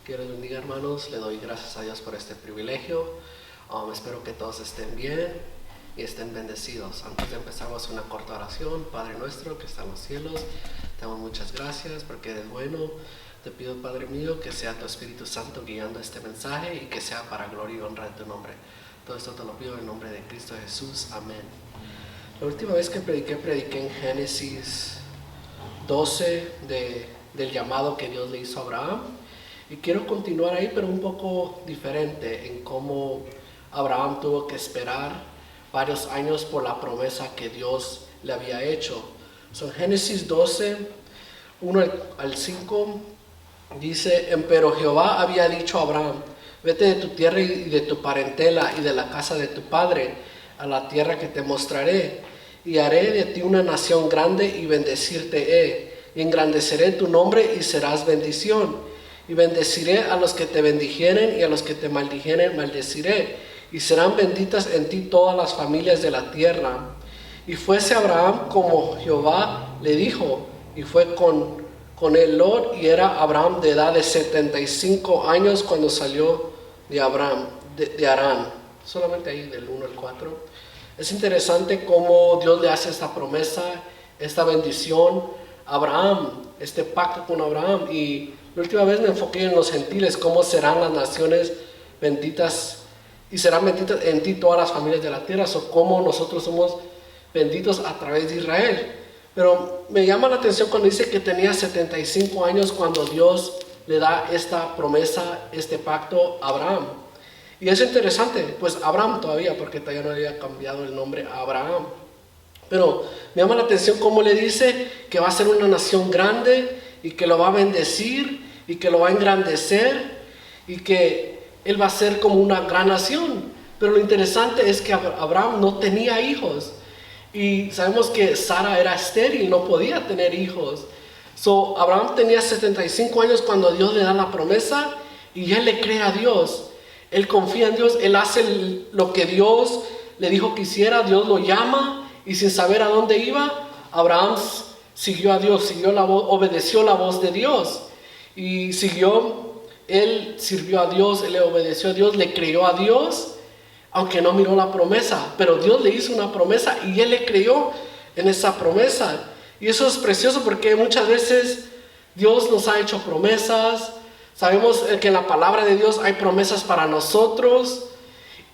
Que Dios les bendiga, hermanos. Le doy gracias a Dios por este privilegio. Espero que todos estén bien y estén bendecidos. Antes de empezar, vamos a hacer una corta oración. Padre nuestro que está en los cielos, te damos muchas gracias porque eres bueno. Te pido, Padre mío, que sea tu Espíritu Santo guiando este mensaje y que sea para gloria y honra de tu nombre. Todo esto te lo pido en el nombre de Cristo Jesús. Amén. La última vez que prediqué en Génesis 12 del llamado que Dios le hizo a Abraham. Y quiero continuar ahí, pero un poco diferente en cómo Abraham tuvo que esperar varios años por la promesa que Dios le había hecho. En Génesis 12, 1 al 5, dice: Pero Jehová había dicho a Abraham: vete de tu tierra y de tu parentela y de la casa de tu padre a la tierra que te mostraré, y haré de ti una nación grande y bendecirte he, y engrandeceré tu nombre y serás bendición. Y bendeciré a los que te bendijeren y a los que te maldijeren maldeciré, y serán benditas en ti todas las familias de la tierra. Y fuese Abraham como Jehová le dijo, y fue con él Lot, y era Abraham de edad de 75 años cuando salió de Harán. Solamente ahí del 1 al 4. Es interesante cómo Dios le hace esta promesa, esta bendición a Abraham, este pacto con Abraham. Y la última vez me enfoqué en los gentiles, cómo serán las naciones benditas y serán benditas en ti todas las familias de la tierra, o cómo nosotros somos benditos a través de Israel. Pero me llama la atención cuando dice que tenía 75 años cuando Dios le da esta promesa, este pacto a Abraham. Y es interesante, pues Abraham todavía, porque todavía no había cambiado el nombre a Abraham. Pero me llama la atención cómo le dice que va a ser una nación grande y que lo va a bendecir y que lo va a engrandecer y que él va a ser como una gran nación. Pero lo interesante es que Abraham no tenía hijos. Y sabemos que Sara era estéril, no podía tener hijos. Abraham tenía 75 años cuando Dios le da la promesa y él le cree a Dios. Él confía en Dios, él hace lo que Dios le dijo que hiciera. Dios lo llama y sin saber a dónde iba, Abraham siguió a Dios, obedeció la voz de Dios. Y él sirvió a Dios, él le obedeció a Dios, le creyó a Dios, aunque no miró la promesa. Pero Dios le hizo una promesa y él le creyó en esa promesa. Y eso es precioso porque muchas veces Dios nos ha hecho promesas. Sabemos que en la palabra de Dios hay promesas para nosotros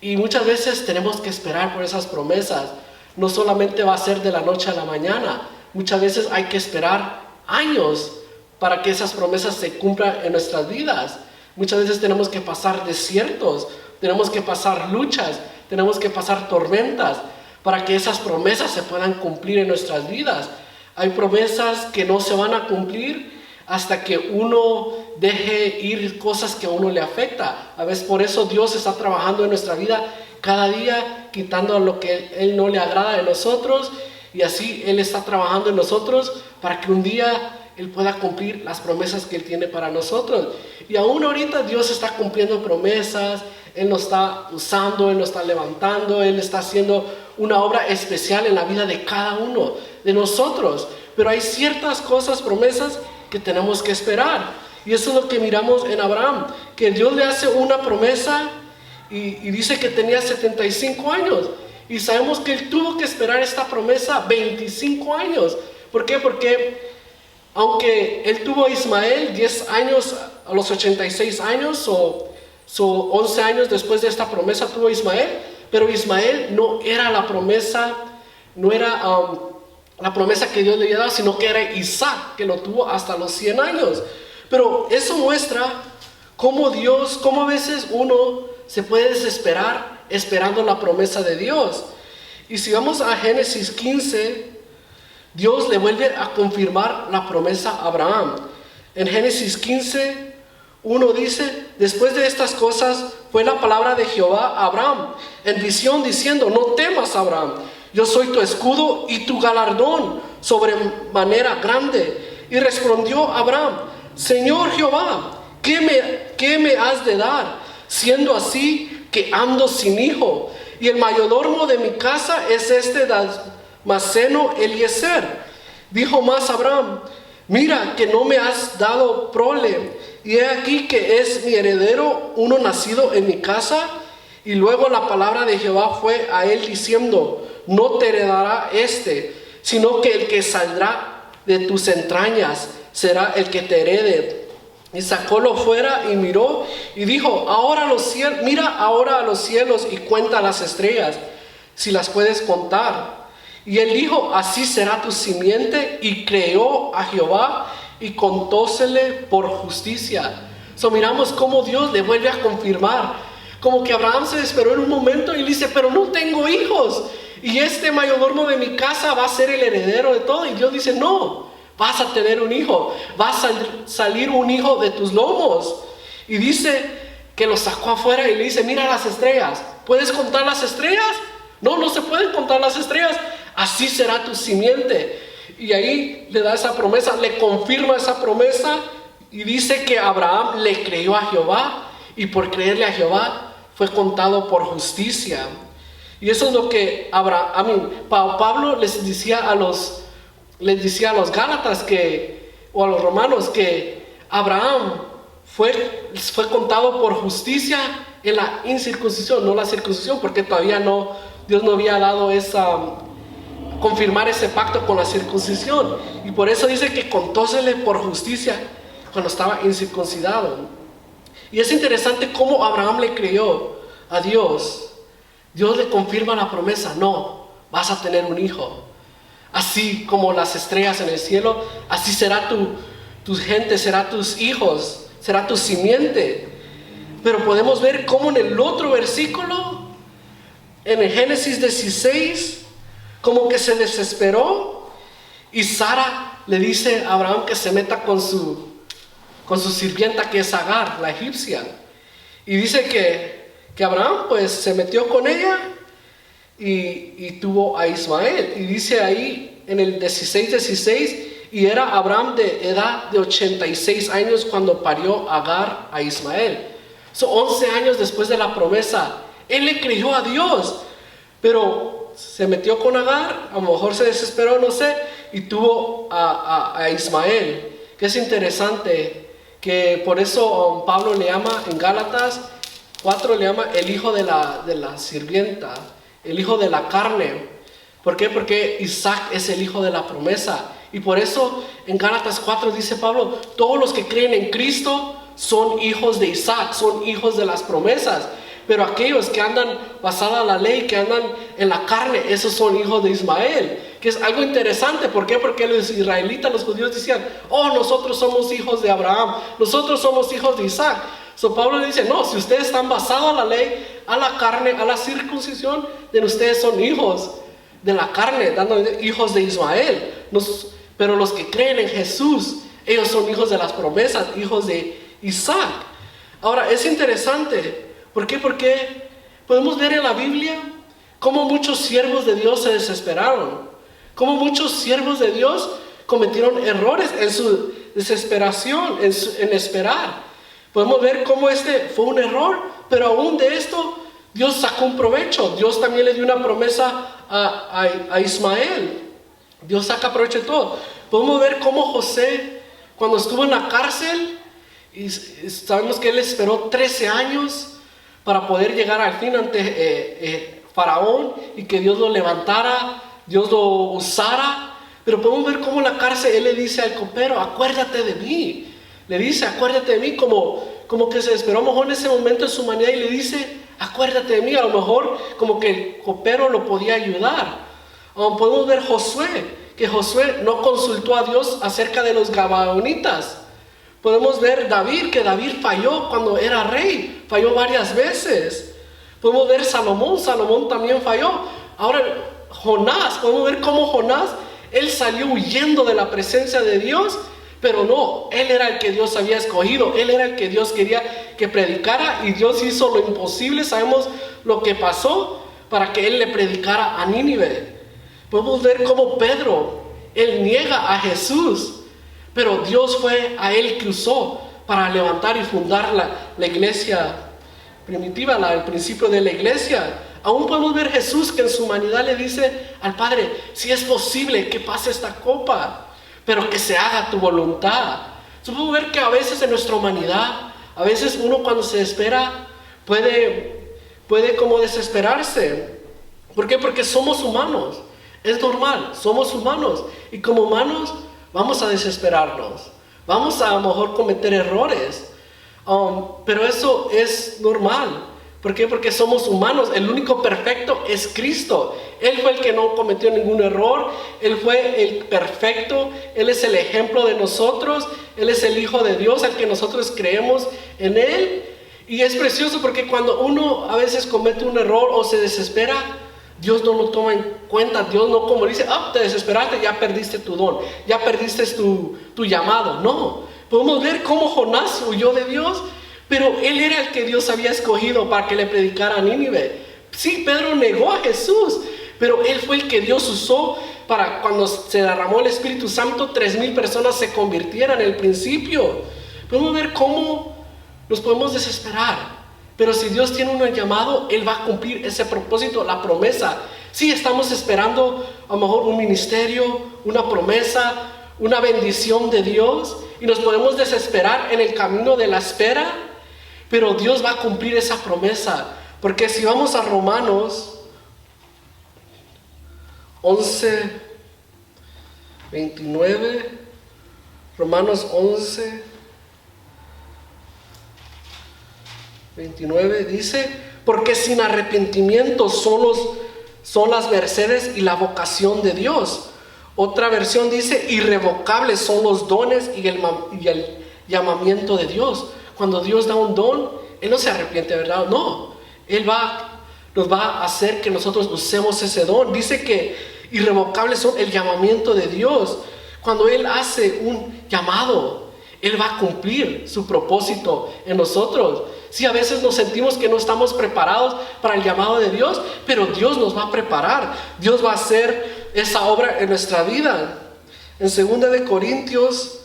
y muchas veces tenemos que esperar por esas promesas. No solamente va a ser de la noche a la mañana, muchas veces hay que esperar años para que esas promesas se cumplan en nuestras vidas. Muchas veces tenemos que pasar desiertos, tenemos que pasar luchas, tenemos que pasar tormentas para que esas promesas se puedan cumplir en nuestras vidas. Hay promesas que no se van a cumplir hasta que uno deje ir cosas que a uno le afecta. A veces por eso Dios está trabajando en nuestra vida cada día, quitando lo que Él no le agrada de nosotros, y así Él está trabajando en nosotros para que un día Él pueda cumplir las promesas que Él tiene para nosotros. Y aún ahorita Dios está cumpliendo promesas, Él nos está usando, Él nos está levantando, Él está haciendo una obra especial en la vida de cada uno de nosotros. Pero hay ciertas cosas, promesas, que tenemos que esperar. Y eso es lo que miramos en Abraham, que Dios le hace una promesa y dice que tenía 75 años. Y sabemos que él tuvo que esperar esta promesa 25 años. ¿Por qué? Porque aunque él tuvo a Ismael 10 años a los 86 años, o 11 años después de esta promesa tuvo a Ismael, pero Ismael no era la promesa, no era la promesa que Dios le había dado, sino que era Isaac, que lo tuvo hasta los 100 años. Pero eso muestra cómo a veces uno se puede desesperar esperando la promesa de Dios. Y si vamos a Génesis 15, Dios le vuelve a confirmar la promesa a Abraham. En Génesis 15, 1 dice: después de estas cosas fue la palabra de Jehová a Abraham en visión diciendo: no temas, Abraham, yo soy tu escudo y tu galardón sobremanera grande. Y respondió Abraham: Señor Jehová, ¿qué me has de dar, siendo así que ando sin hijo? Y el mayordomo de mi casa es este Damaseno Eliezer. Dijo más Abraham: mira que no me has dado prole, y he aquí que es mi heredero uno nacido en mi casa. Y luego la palabra de Jehová fue a él diciendo: no te heredará sino que el que saldrá de tus entrañas será el que te herede. Y sacólo fuera y miró y dijo: mira ahora a los cielos y cuenta las estrellas, si las puedes contar. Y él dijo: así será tu simiente. Y creyó a Jehová y contósele por justicia. Miramos cómo Dios le vuelve a confirmar. Como que Abraham se desesperó en un momento y le dice: pero no tengo hijos, y este mayordomo de mi casa va a ser el heredero de todo. Y Dios dice: no, vas a tener un hijo, va a salir un hijo de tus lomos. Y dice que lo sacó afuera y le dice: mira las estrellas, ¿puedes contar las estrellas? No, no se pueden contar las estrellas. Así será tu simiente. Y ahí le da esa promesa, le confirma esa promesa, y dice que Abraham le creyó a Jehová, y por creerle a Jehová fue contado por justicia. Y eso es lo que Pablo les decía a los Gálatas o a los romanos, que Abraham fue contado por justicia en la incircuncisión, no la circuncisión, porque todavía Dios no había dado confirmar ese pacto con la circuncisión. Y por eso dice que contósele por justicia cuando estaba incircuncidado. Y es interesante cómo Abraham le creyó a Dios. Dios le confirma la promesa: no, vas a tener un hijo. Así como las estrellas en el cielo, así será tu gente, será tus hijos, será tu simiente. Pero podemos ver cómo en el otro versículo, en el Génesis 16, como que se desesperó, y Sara le dice a Abraham que se meta con su sirvienta, que es Agar, la egipcia. Y dice que Abraham pues se metió con ella y tuvo a Ismael. Y dice ahí en el 16, y era Abraham de edad de 86 años cuando parió Agar a Ismael. 11 años después de la promesa, él le creyó a Dios, pero se metió con Agar, a lo mejor se desesperó, no sé, y tuvo a Ismael. Que es interesante, que por eso Pablo le llama en Gálatas 4, le llama el hijo de la sirvienta, el hijo de la carne. ¿Por qué? Porque Isaac es el hijo de la promesa. Y por eso en Gálatas 4 dice Pablo: todos los que creen en Cristo son hijos de Isaac, son hijos de las promesas. Pero aquellos que andan basada en la ley, que andan en la carne, esos son hijos de Ismael. Que es algo interesante. ¿Por qué? Porque los israelitas, los judíos decían: oh, nosotros somos hijos de Abraham, nosotros somos hijos de Isaac. Pablo le dice: no, si ustedes están basados en la ley, a la carne, a la circuncisión, de ustedes son hijos de la carne, dando hijos de Ismael. Pero los que creen en Jesús, ellos son hijos de las promesas, hijos de Isaac. Ahora, es interesante. ¿Por qué? Porque podemos ver en la Biblia cómo muchos siervos de Dios se desesperaron, cómo muchos siervos de Dios cometieron errores en su desesperación, en esperar. Podemos ver cómo fue un error, pero aún de esto Dios sacó un provecho. Dios también le dio una promesa a Ismael. Dios saca provecho de todo. Podemos ver cómo José, cuando estuvo en la cárcel, y sabemos que él esperó 13 años para poder llegar al fin ante Faraón, y que Dios lo levantara, Dios lo usara. Pero podemos ver cómo en la cárcel él le dice al copero: acuérdate de mí. Le dice: acuérdate de mí, como que se desesperó a lo mejor en ese momento en su humanidad, y le dice: acuérdate de mí. A lo mejor como que el copero lo podía ayudar. Podemos ver Josué, que Josué no consultó a Dios acerca de los gabaonitas. Podemos ver David, que David falló cuando era rey, falló varias veces. Podemos ver Salomón también falló. Ahora Jonás, podemos ver cómo Jonás, él salió huyendo de la presencia de Dios, pero no, él era el que Dios había escogido, él era el que Dios quería que predicara, y Dios hizo lo imposible. Sabemos lo que pasó para que él le predicara a Nínive. Podemos ver cómo Pedro, él niega a Jesús, pero Dios fue a él que usó para levantar y fundar la iglesia primitiva, el principio de la iglesia. Aún podemos ver Jesús, que en su humanidad le dice al Padre: si es posible que pase esta copa, pero que se haga tu voluntad. Podemos ver que a veces en nuestra humanidad, a veces uno cuando se desespera puede como desesperarse. ¿Por qué? Porque somos humanos. Es normal, somos humanos. Y como humanos vamos a desesperarnos. Vamos a lo mejor cometer errores. Pero eso es normal. ¿Por qué? Porque somos humanos. El único perfecto es Cristo. Él fue el que no cometió ningún error. Él fue el perfecto. Él es el ejemplo de nosotros. Él es el Hijo de Dios, al que nosotros creemos en Él. Y es precioso porque cuando uno a veces comete un error o se desespera, Dios no lo toma en cuenta. Dios no como dice, te desesperaste, ya perdiste tu don, ya perdiste tu llamado. No, podemos ver cómo Jonás huyó de Dios, pero él era el que Dios había escogido para que le predicara a Nínive. Sí, Pedro negó a Jesús, pero él fue el que Dios usó para cuando se derramó el Espíritu Santo, 3,000 personas se convirtieran en el principio. Podemos ver cómo nos podemos desesperar. Pero si Dios tiene un llamado, Él va a cumplir ese propósito, la promesa. Sí, estamos esperando a lo mejor un ministerio, una promesa, una bendición de Dios. Y nos podemos desesperar en el camino de la espera. Pero Dios va a cumplir esa promesa. Porque si vamos a Romanos 11, 29. Romanos 11, 29 dice, porque sin arrepentimiento son las mercedes y la vocación de Dios. Otra versión dice, irrevocables son los dones y el llamamiento de Dios. Cuando Dios da un don, Él no se arrepiente, ¿verdad? No, Él nos va a hacer que nosotros usemos ese don. Dice que irrevocables son el llamamiento de Dios. Cuando Él hace un llamado, Él va a cumplir su propósito en nosotros. Sí, a veces nos sentimos que no estamos preparados para el llamado de Dios, pero Dios nos va a preparar. Dios va a hacer esa obra en nuestra vida. En 2 Corintios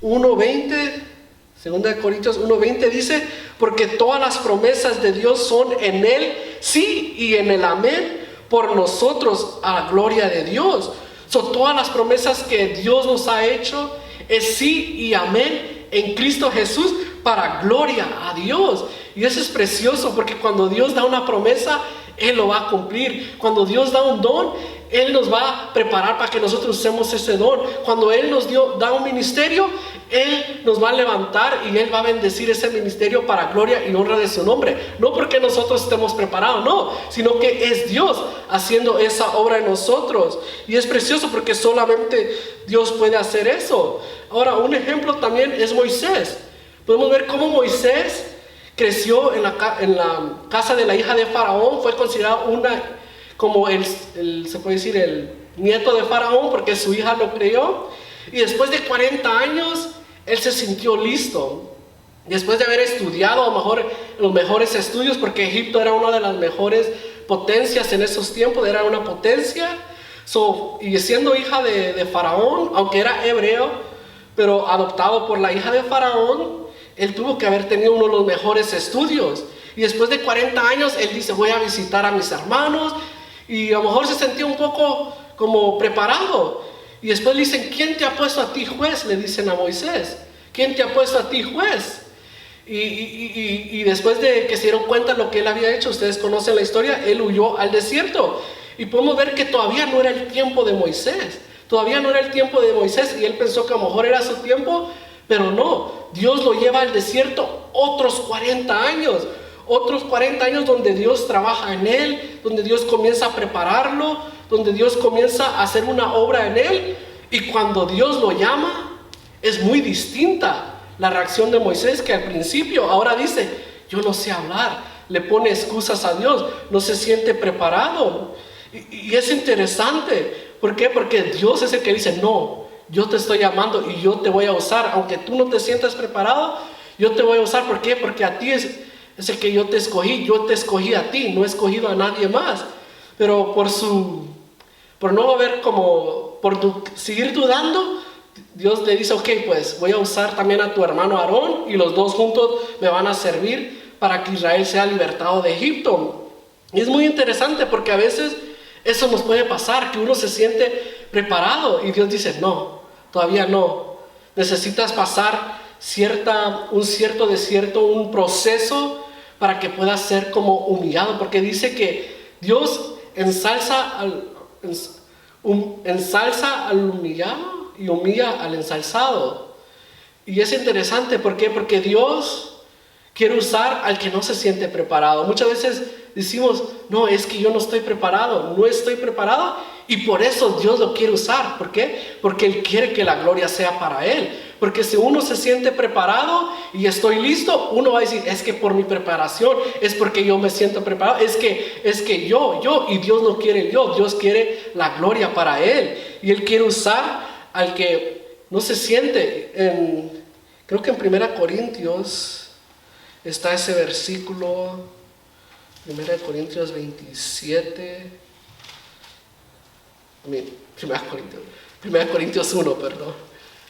1:20 dice, porque todas las promesas de Dios son en Él, sí, y en el amén, por nosotros, a la gloria de Dios. Todas las promesas que Dios nos ha hecho es sí y amén en Cristo Jesús, para gloria a Dios. Y eso es precioso, porque cuando Dios da una promesa, Él lo va a cumplir. Cuando Dios da un don, Él nos va a preparar para que nosotros usemos ese don. Cuando Él nos da un ministerio, Él nos va a levantar y Él va a bendecir ese ministerio para gloria y honra de su nombre. No porque nosotros estemos preparados, no, sino que es Dios haciendo esa obra en nosotros. Y es precioso porque solamente Dios puede hacer eso. Ahora, un ejemplo también es Moisés. Podemos ver cómo Moisés creció en la casa de la hija de Faraón. Fue considerado como se puede decir, el nieto de Faraón, porque su hija lo crió. Y después de 40 años, él se sintió listo. Después de haber estudiado, a lo mejor los mejores estudios, porque Egipto era una de las mejores potencias en esos tiempos, era una potencia. Y siendo hija de Faraón, aunque era hebreo, pero adoptado por la hija de Faraón, él tuvo que haber tenido uno de los mejores estudios. Y después de 40 años, él dice, voy a visitar a mis hermanos. Y a lo mejor se sentía un poco como preparado. Y después le dicen, ¿quién te ha puesto a ti juez? Le dicen a Moisés, ¿quién te ha puesto a ti juez? Y después de que se dieron cuenta de lo que él había hecho, ustedes conocen la historia, él huyó al desierto. Y podemos ver que todavía no era el tiempo de Moisés. Todavía no era el tiempo de Moisés. Y él pensó que a lo mejor era su tiempo, pero no. Dios lo lleva al desierto otros 40 años. Otros 40 años donde Dios trabaja en él, donde Dios comienza a prepararlo, donde Dios comienza a hacer una obra en él. Y cuando Dios lo llama, es muy distinta la reacción de Moisés, que al principio ahora dice, yo no sé hablar, le pone excusas a Dios, no se siente preparado. Y es interesante, ¿por qué? Porque Dios es el que dice, no, yo te estoy llamando y yo te voy a usar, aunque tú no te sientas preparado, yo te voy a usar. ¿Por qué? Porque a ti es el que yo te escogí a ti, no he escogido a nadie más. Pero seguir dudando, Dios le dice, ok, pues voy a usar también a tu hermano Aarón y los dos juntos me van a servir para que Israel sea libertado de Egipto. Y es muy interesante porque a veces eso nos puede pasar, que uno se siente preparado y Dios dice, no, todavía no. Necesitas pasar un cierto desierto, un proceso para que puedas ser como humillado, porque dice que Dios ensalza al humillado y humilla al ensalzado. Y es interesante, ¿por qué? Porque Dios quiere usar al que no se siente preparado. Muchas veces decimos, no, es que yo no estoy preparado, y por eso Dios lo quiere usar. ¿Por qué? Porque Él quiere que la gloria sea para Él. Porque si uno se siente preparado y estoy listo, uno va a decir, es que por mi preparación, es porque yo me siento preparado, es que yo, y Dios no quiere Dios quiere la gloria para Él. Y Él quiere usar al que no se siente. Creo que en 1 Corintios está ese versículo, 1 Corintios 27, 1 Corintios 1, perdón,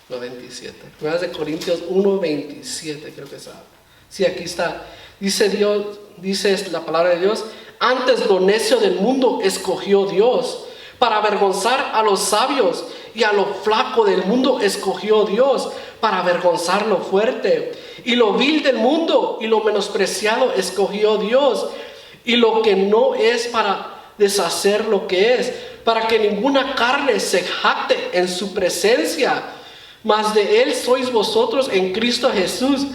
no 27, 1 Corintios 1, 27, creo que está. Sí, aquí está. Dice la palabra de Dios, antes lo necio del mundo escogió Dios, para avergonzar a los sabios, y a lo flaco del mundo escogió Dios, para avergonzar lo fuerte. Y lo vil del mundo y lo menospreciado escogió Dios, y lo que no es para deshacer lo que es, para que ninguna carne se jacte en su presencia. Mas de Él sois vosotros en Cristo Jesús,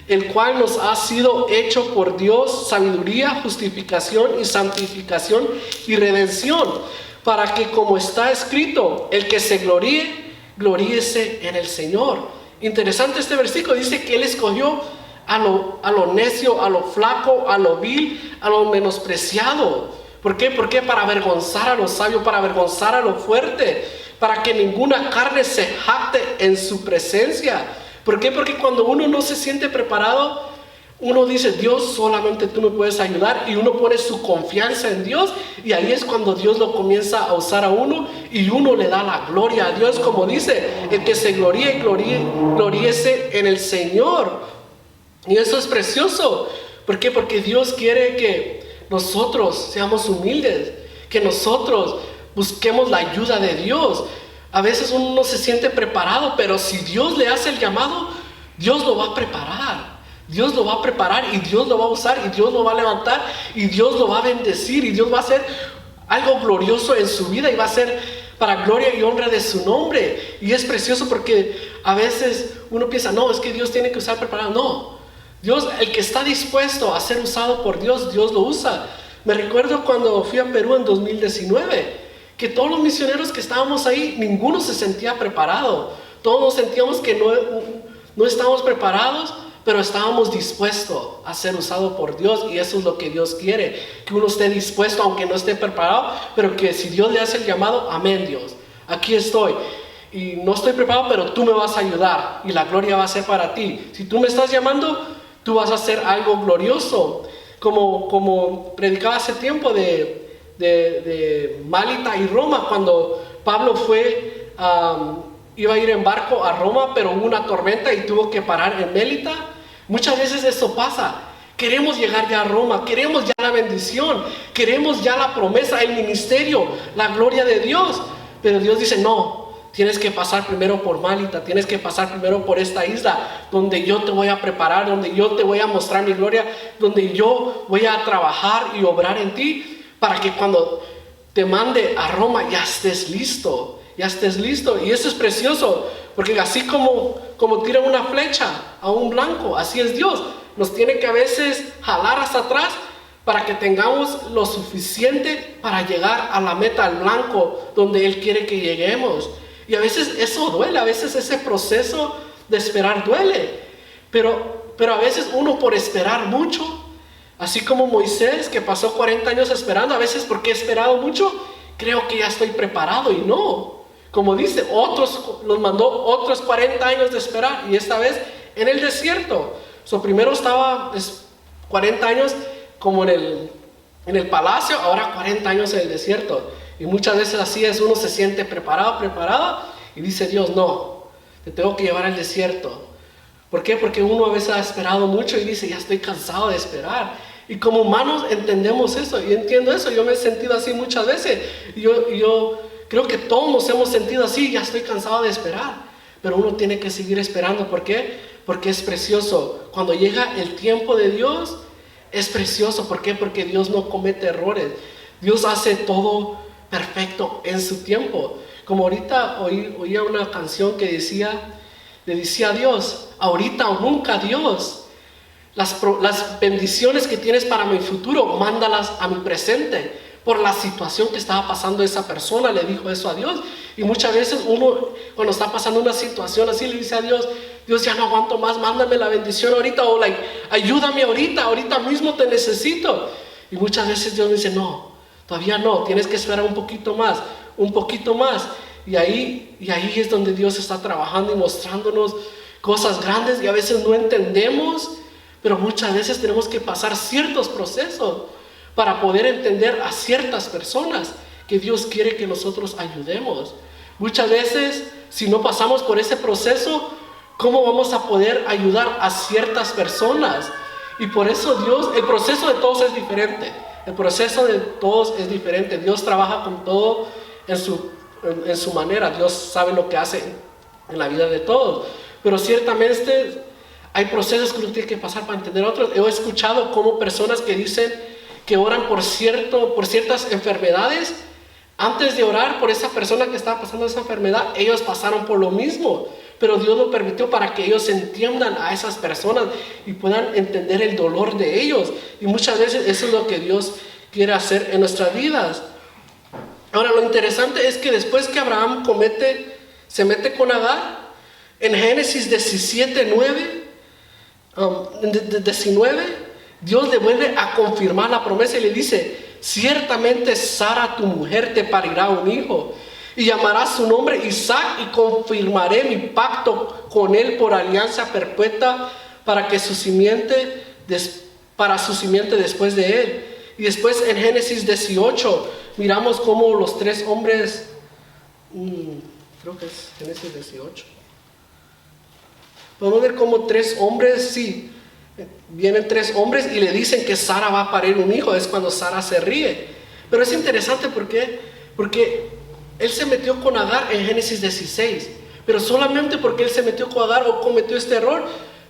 el cual nos ha sido hecho por Dios sabiduría, justificación y santificación y redención, para que, como está escrito, el que se gloríe, gloríese en el Señor. Interesante este versículo, dice que Él escogió a lo necio, a lo flaco, a lo vil, a lo menospreciado. ¿Por qué? Porque para avergonzar a los sabios, para avergonzar a lo fuerte, para que ninguna carne se jacte en su presencia. ¿Por qué? Porque cuando uno no se siente preparado, uno dice, Dios, solamente tú me puedes ayudar, y uno pone su confianza en Dios, y ahí es cuando Dios lo comienza a usar a uno, y uno le da la gloria a Dios, como dice, el que se gloríese en el Señor. Y eso es precioso. ¿Por qué? Porque Dios quiere que nosotros seamos humildes, que nosotros busquemos la ayuda de Dios. A veces uno no se siente preparado, pero si Dios le hace el llamado, Dios lo va a preparar. Dios lo va a preparar, y Dios lo va a usar, y Dios lo va a levantar, y Dios lo va a bendecir, y Dios va a hacer algo glorioso en su vida, y va a ser para gloria y honra de su nombre. Y es precioso porque a veces uno piensa, no, es que Dios tiene que usar preparado. No, Dios, el que está dispuesto a ser usado por Dios, Dios lo usa. Me recuerdo cuando fui a Perú en 2019, que todos los misioneros que estábamos ahí, ninguno se sentía preparado. Todos sentíamos que no estábamos preparados, pero estábamos dispuestos a ser usados por Dios, y eso es lo que Dios quiere, que uno esté dispuesto aunque no esté preparado, pero que si Dios le hace el llamado, amén Dios, aquí estoy, y no estoy preparado, pero tú me vas a ayudar, y la gloria va a ser para ti. Si tú me estás llamando, tú vas a hacer algo glorioso, como predicaba hace tiempo de Málita y Roma, cuando Pablo iba a ir en barco a Roma, pero hubo una tormenta y tuvo que parar en Mélita. Muchas veces eso pasa. Queremos llegar ya a Roma, queremos ya la bendición, queremos ya la promesa, el ministerio, la gloria de Dios. Pero Dios dice, no, tienes que pasar primero por Málita, tienes que pasar primero por esta isla, donde yo te voy a preparar, donde yo te voy a mostrar mi gloria, donde yo voy a trabajar y obrar en ti, para que cuando te mande a Roma ya estés listo. Ya estés listo. Y eso es precioso, porque así como tira una flecha a un blanco, así es Dios. Nos tiene que a veces jalar hasta atrás para que tengamos lo suficiente para llegar a la meta, al blanco, donde Él quiere que lleguemos. Y a veces eso duele, a veces ese proceso de esperar duele. Pero a veces uno, por esperar mucho, así como Moisés, que pasó 40 años esperando, a veces porque he esperado mucho, creo que ya estoy preparado, y no. Como dice, los mandó otros 40 años de esperar, y esta vez en el desierto. Primero estaba 40 años como en el palacio, ahora 40 años en el desierto. Y muchas veces así es, uno se siente preparado, y dice Dios, no, te tengo que llevar al desierto. ¿Por qué? Porque uno a veces ha esperado mucho y dice, ya estoy cansado de esperar. Y como humanos entendemos eso, y entiendo eso. Yo me he sentido así muchas veces, y yo creo que todos nos hemos sentido así, ya estoy cansado de esperar. pero uno tiene que seguir esperando. ¿Por qué? Porque es precioso. Cuando llega el tiempo de Dios, es precioso. ¿Por qué? Porque Dios no comete errores. Dios hace todo perfecto en su tiempo. Como ahorita oía una canción que le decía a Dios, ahorita o nunca, Dios. Las bendiciones que tienes para mi futuro, mándalas a mi presente. Por la situación que estaba pasando esa persona, le dijo eso a Dios. Y muchas veces uno, cuando está pasando una situación así, le dice a Dios, Dios, ya no aguanto más, mándame la bendición ahorita, o ayúdame ahorita mismo te necesito. Y muchas veces Dios me dice, no, todavía no, tienes que esperar un poquito más. Y ahí es donde Dios está trabajando y mostrándonos cosas grandes, y a veces no entendemos, pero muchas veces tenemos que pasar ciertos procesos para poder entender a ciertas personas que Dios quiere que nosotros ayudemos. Muchas veces, si no pasamos por ese proceso, ¿cómo vamos a poder ayudar a ciertas personas? Y por eso Dios, el proceso de todos es diferente. Dios trabaja con todo en su manera. Dios sabe lo que hace en la vida de todos. Pero ciertamente hay procesos que uno tiene que pasar para entender a otros. He escuchado como personas que dicen que oran por ciertas enfermedades. Antes de orar por esa persona que estaba pasando esa enfermedad, ellos pasaron por lo mismo, pero Dios lo permitió para que ellos entiendan a esas personas y puedan entender el dolor de ellos. Y muchas veces eso es lo que Dios quiere hacer en nuestras vidas. Ahora, lo interesante es que después que Abraham se mete con Agar, en Génesis 19, Dios le vuelve a confirmar la promesa y le dice, ciertamente Sara tu mujer te parirá un hijo y llamarás su nombre Isaac, y confirmaré mi pacto con él por alianza perpetua para su simiente después de él. Y después en Génesis 18 miramos cómo los tres hombres, creo que es Génesis 18, podemos ver cómo vienen tres hombres y le dicen que Sara va a parir un hijo. Es cuando Sara se ríe. Pero es interesante porque él se metió con Agar en Génesis 16. Pero solamente porque él se metió con Agar o cometió este error,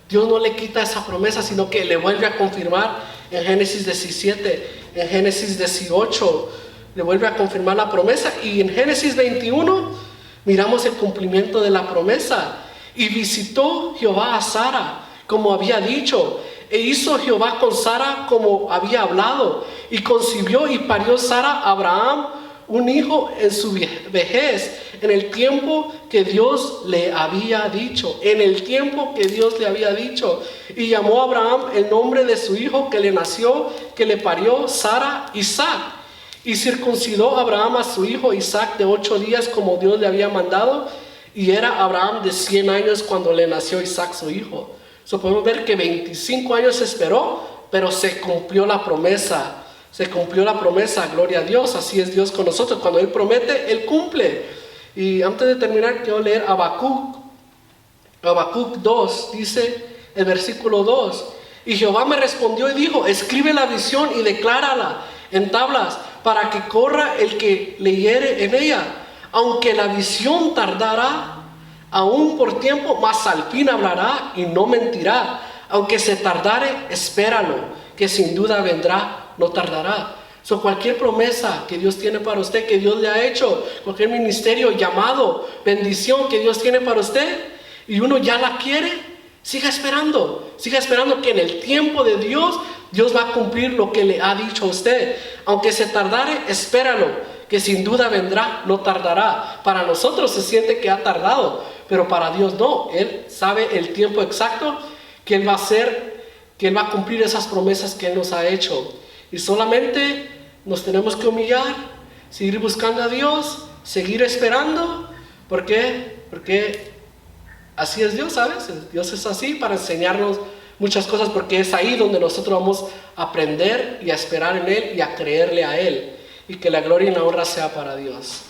Dios no le quita esa promesa, sino que le vuelve a confirmar en Génesis 17, en Génesis 18, le vuelve a confirmar la promesa. Y en Génesis 21 miramos el cumplimiento de la promesa. Y visitó Jehová a Sara, como había dicho, e hizo Jehová con Sara como había hablado, y concibió y parió Sara a Abraham un hijo en su vejez, en el tiempo que Dios le había dicho. Y llamó a Abraham el nombre de su hijo que le nació, que le parió Sara, Isaac. Y circuncidó a Abraham a su hijo Isaac de 8 días, como Dios le había mandado, y era Abraham de 100 años cuando le nació Isaac su hijo. Podemos ver que 25 años se esperó, pero se cumplió la promesa. Gloria a Dios. Así es Dios con nosotros. Cuando Él promete, Él cumple. Y antes de terminar, quiero leer Habacuc 2, dice el versículo 2. Y Jehová me respondió y dijo, escribe la visión y declárala en tablas, para que corra el que leyere en ella. Aunque la visión tardará aún por tiempo, mas al fin hablará y no mentirá. Aunque se tardare, espéralo, que sin duda vendrá, no tardará. Cualquier promesa que Dios tiene para usted, que Dios le ha hecho, cualquier ministerio, llamado, bendición que Dios tiene para usted, y uno ya la quiere, siga esperando que en el tiempo de Dios va a cumplir lo que le ha dicho a usted. Aunque se tardare, espéralo, que sin duda vendrá, no tardará. Para nosotros se siente que ha tardado, pero para Dios no. Él sabe el tiempo exacto que Él va a hacer, que Él va a cumplir esas promesas que Él nos ha hecho. Y solamente nos tenemos que humillar, seguir buscando a Dios, seguir esperando. ¿Por qué? Porque así es Dios, ¿sabes? Dios es así para enseñarnos muchas cosas, porque es ahí donde nosotros vamos a aprender y a esperar en Él y a creerle a Él. Y que la gloria y la honra sea para Dios.